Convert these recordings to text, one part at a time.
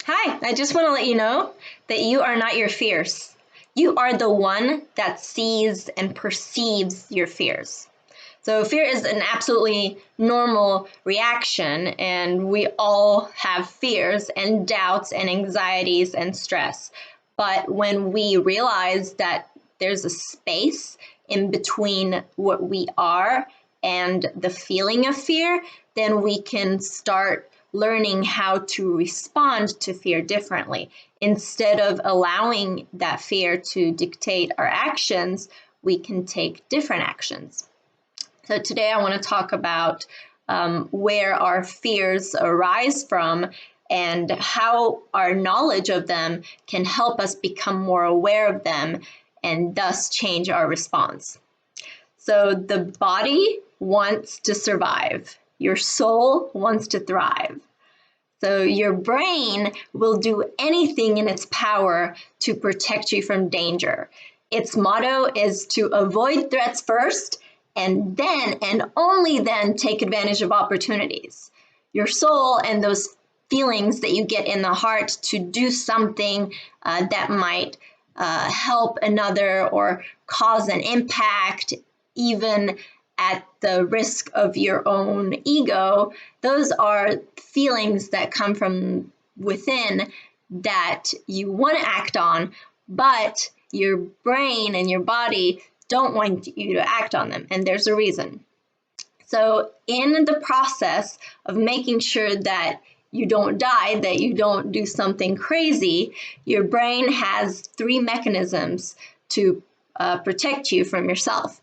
Hi, I just want to let you know that you are not your fears. You are the one that sees and perceives your fears. So, fear is an absolutely normal reaction, and we all have fears and doubts and anxieties and stress. But when we realize that there's a space in between what we are and the feeling of fear, then we can start learning how to respond to fear differently. Instead of allowing that fear to dictate our actions, we can take different actions. So today I want to talk about where our fears arise from and how our knowledge of them can help us become more aware of them and thus change our response. So the body wants to survive. Your soul wants to thrive. So your brain will do anything in its power to protect you from danger. Its motto is to avoid threats first and then and only then take advantage of opportunities. Your soul and those feelings that you get in the heart to do something that might help another or cause an impact, even at the risk of your own ego, those are feelings that come from within that you want to act on, but your brain and your body don't want you to act on them, and there's a reason. So in the process of making sure that you don't die, that you don't do something crazy, your brain has three mechanisms to protect you from yourself.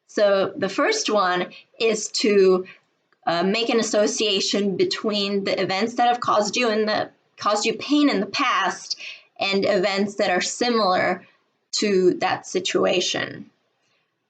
So the first one is to make an association between the events that have caused you pain in the past and events that are similar to that situation.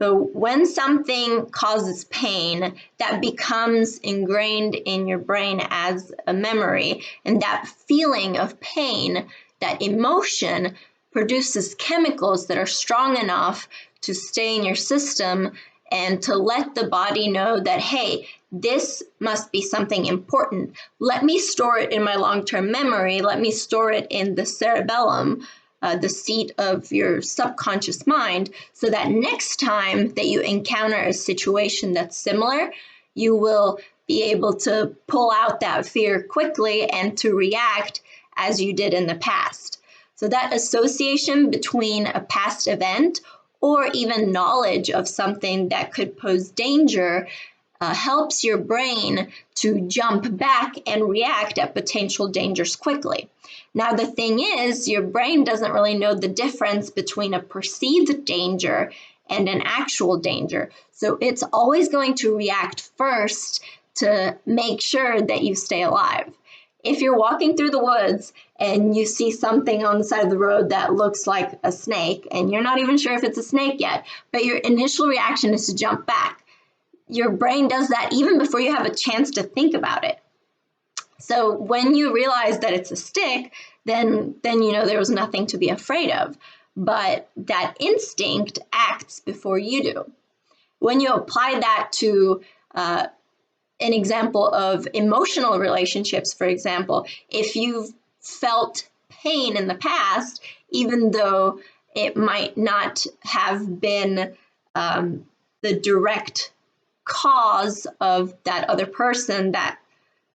So when something causes pain, that becomes ingrained in your brain as a memory, and that feeling of pain, that emotion, produces chemicals that are strong enough to stay in your system and to let the body know that, hey, this must be something important. Let me store it in my long-term memory. Let me store it in the cerebellum, the seat of your subconscious mind, so that next time that you encounter a situation that's similar, you will be able to pull out that fear quickly and to react as you did in the past. So that association between a past event or even knowledge of something that could pose danger helps your brain to jump back and react at potential dangers quickly. Now, the thing is, your brain doesn't really know the difference between a perceived danger and an actual danger. So it's always going to react first to make sure that you stay alive. If you're walking through the woods and you see something on the side of the road that looks like a snake, and you're not even sure if it's a snake yet, but your initial reaction is to jump back. Your brain does that even before you have a chance to think about it. So when you realize that it's a stick, then you know there was nothing to be afraid of. But that instinct acts before you do. When you apply that to an example of emotional relationships, for example, if you've felt pain in the past, even though it might not have been the direct cause of that other person that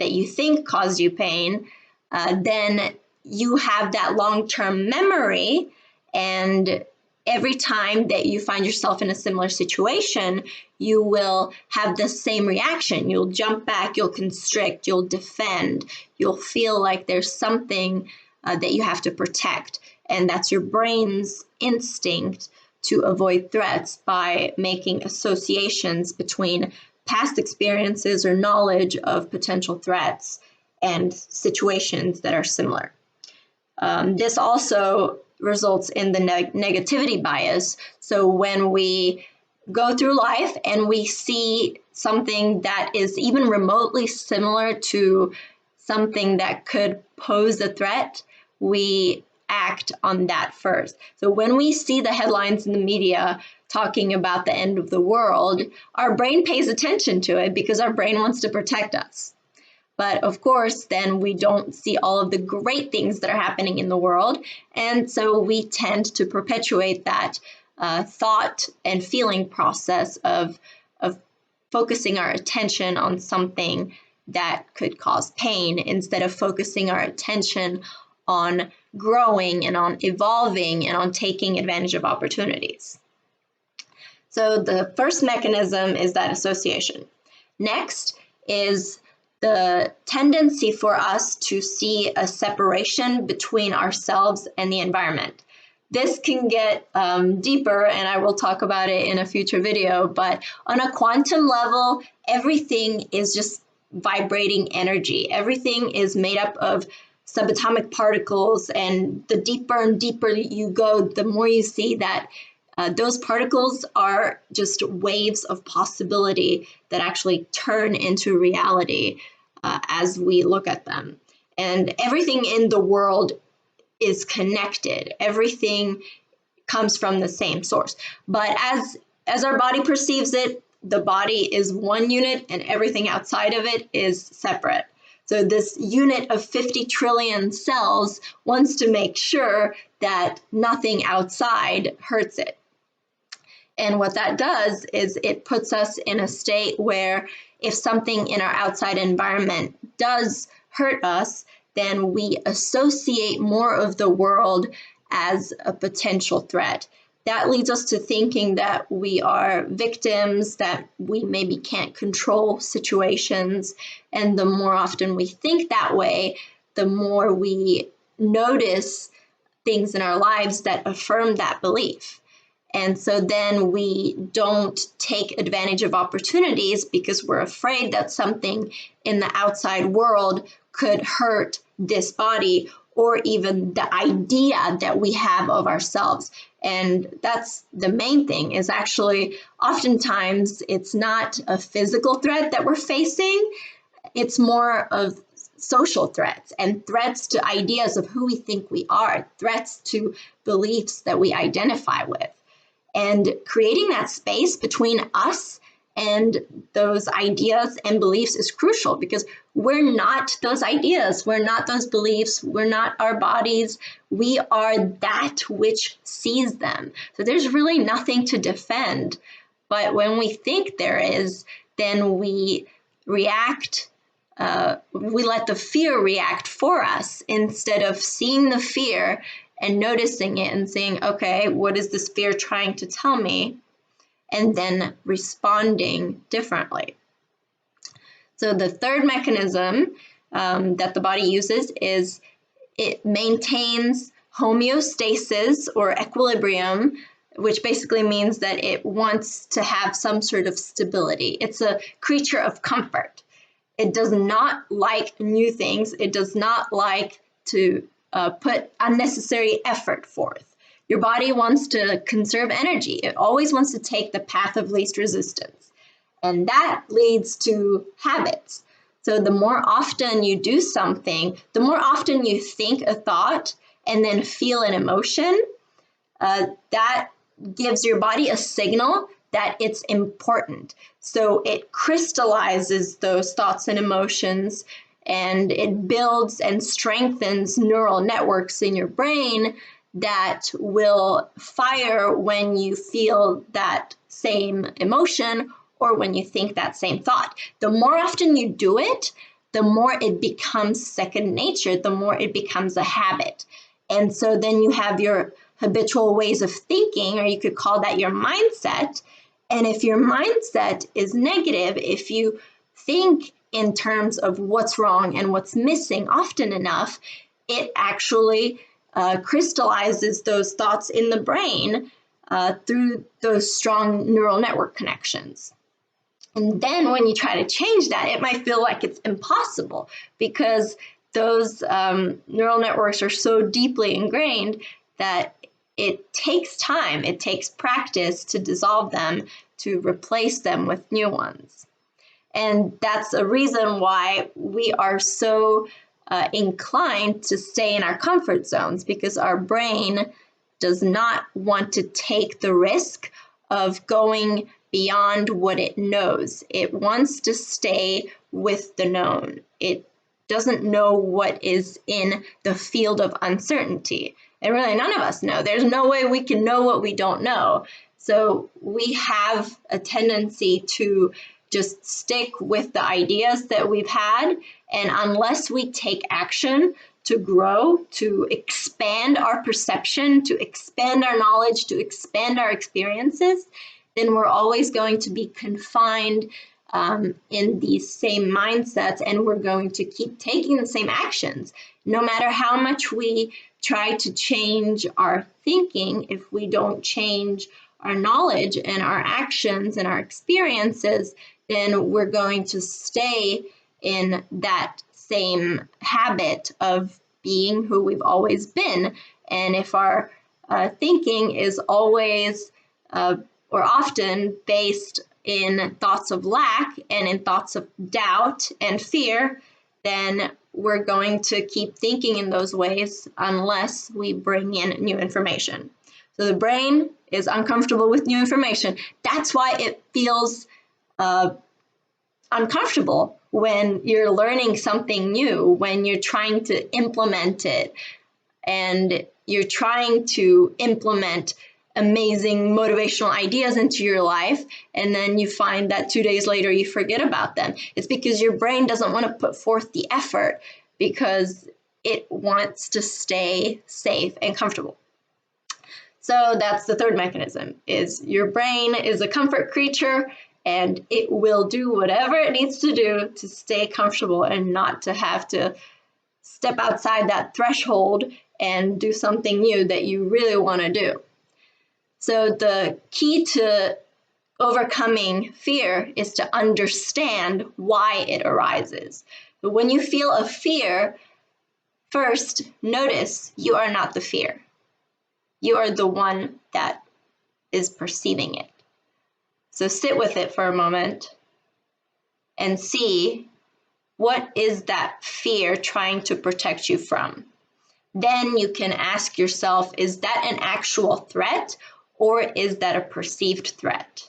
you think caused you pain, then you have that long-term memory, and every time that you find yourself in a similar situation, you will have the same reaction. You'll jump back, you'll constrict, you'll defend, you'll feel like there's something that you have to protect. And that's your brain's instinct to avoid threats by making associations between past experiences or knowledge of potential threats and situations that are similar. This also results in the negativity bias. So when we go through life and we see something that is even remotely similar to something that could pose a threat, we act on that first. So when we see the headlines in the media talking about the end of the world, our brain pays attention to it because our brain wants to protect us. But of course, then we don't see all of the great things that are happening in the world. And so we tend to perpetuate that thought and feeling process of focusing our attention on something that could cause pain instead of focusing our attention on growing and on evolving and on taking advantage of opportunities. So the first mechanism is that association. Next is the tendency for us to see a separation between ourselves and the environment. This can get deeper, and I will talk about it in a future video, but on a quantum level, everything is just vibrating energy. Everything is made up of subatomic particles, and the deeper and deeper you go, the more you see that those particles are just waves of possibility that actually turn into reality as we look at them. And everything in the world is connected. Everything comes from the same source. But as our body perceives it, the body is one unit and everything outside of it is separate. So this unit of 50 trillion cells wants to make sure that nothing outside hurts it. And what that does is it puts us in a state where if something in our outside environment does hurt us, then we associate more of the world as a potential threat. That leads us to thinking that we are victims, that we maybe can't control situations. And the more often we think that way, the more we notice things in our lives that affirm that belief. And so then we don't take advantage of opportunities because we're afraid that something in the outside world could hurt this body or even the idea that we have of ourselves. And that's the main thing, is actually oftentimes it's not a physical threat that we're facing, it's more of social threats and threats to ideas of who we think we are, threats to beliefs that we identify with. And creating that space between us and those ideas and beliefs is crucial, because we're not those ideas, we're not those beliefs, we're not our bodies, we are that which sees them. So there's really nothing to defend. But when we think there is, then we react, we let the fear react for us instead of seeing the fear and noticing it and saying, okay, what is this fear trying to tell me? And then responding differently. So the third mechanism that the body uses is it maintains homeostasis or equilibrium, which basically means that it wants to have some sort of stability. It's a creature of comfort. It does not like new things. It does not like to put unnecessary effort forth. Your body wants to conserve energy. It always wants to take the path of least resistance. And that leads to habits. So the more often you do something, the more often you think a thought and then feel an emotion, that gives your body a signal that it's important. So it crystallizes those thoughts and emotions, and it builds and strengthens neural networks in your brain that will fire when you feel that same emotion or when you think that same thought. The more often you do it, the more it becomes second nature, the more it becomes a habit. And so then you have your habitual ways of thinking, or you could call that your mindset. And if your mindset is negative, if you think in terms of what's wrong and what's missing often enough, it actually crystallizes those thoughts in the brain through those strong neural network connections. And then when you try to change that, it might feel like it's impossible because those neural networks are so deeply ingrained that it takes time, it takes practice to dissolve them, to replace them with new ones. And that's a reason why we are so inclined to stay in our comfort zones, because our brain does not want to take the risk of going beyond what it knows. It wants to stay with the known. It doesn't know what is in the field of uncertainty. And really, none of us know. There's no way we can know what we don't know. So we have a tendency to just stick with the ideas that we've had. And unless we take action to grow, to expand our perception, to expand our knowledge, to expand our experiences, then we're always going to be confined in these same mindsets, and we're going to keep taking the same actions. No matter how much we try to change our thinking, if we don't change our knowledge and our actions and our experiences, then we're going to stay in that same habit of being who we've always been. And if our thinking is always or often based in thoughts of lack and in thoughts of doubt and fear, then we're going to keep thinking in those ways unless we bring in new information. So the brain is uncomfortable with new information. That's why it feels uncomfortable when you're learning something new, when you're trying to implement it, and you're trying to implement amazing motivational ideas into your life, and then you find that 2 days later you forget about them. It's because your brain doesn't want to put forth the effort because it wants to stay safe and comfortable. So that's the third mechanism, is your brain is a comfort creature, and it will do whatever it needs to do to stay comfortable and not to have to step outside that threshold and do something new that you really want to do. So the key to overcoming fear is to understand why it arises. But when you feel a fear, first notice you are not the fear. You are the one that is perceiving it. So sit with it for a moment and see, what is that fear trying to protect you from? Then you can ask yourself, is that an actual threat, or is that a perceived threat?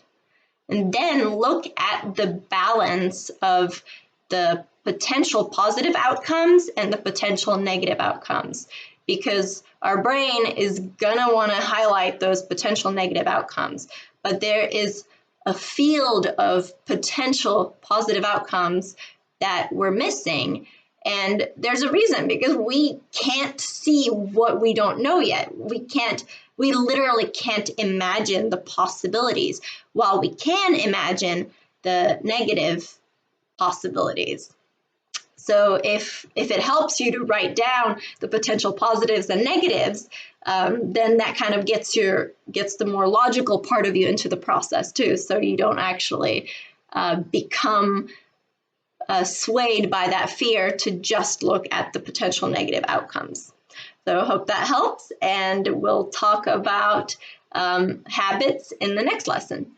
And then look at the balance of the potential positive outcomes and the potential negative outcomes, because our brain is gonna wanna highlight those potential negative outcomes, but there is a field of potential positive outcomes that we're missing. And there's a reason, because we can't see what we don't know yet. We literally can't imagine the possibilities, while we can imagine the negative possibilities. So if it helps you to write down the potential positives and negatives, then that kind of gets the more logical part of you into the process too, so you don't actually become swayed by that fear to just look at the potential negative outcomes. So I hope that helps, and we'll talk about habits in the next lesson.